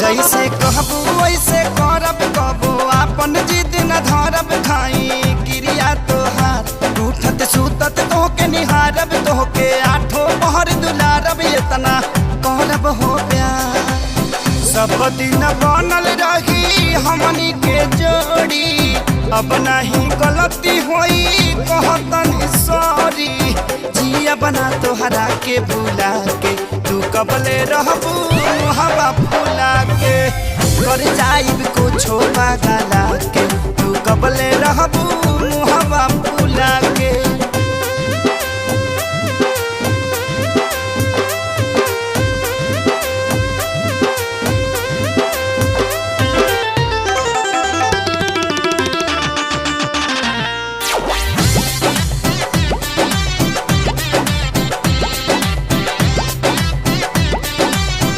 जैसे कहबू वैसे करब कबो आपन जिद न धरब खाई क्रिया तोहार उठत सुतत तोहके निहारब तोहके आठो पहर दुलारब इतना करब हो प्यार सब दिन बनल रही हमनी के जोड़ी अब नहीं गलती होई कहतन सॉरी जिया बना तोहरा के भूला के तू कबले रहबू हवा फूला के कर जाइब कुछो पागला के तू कबले रहबू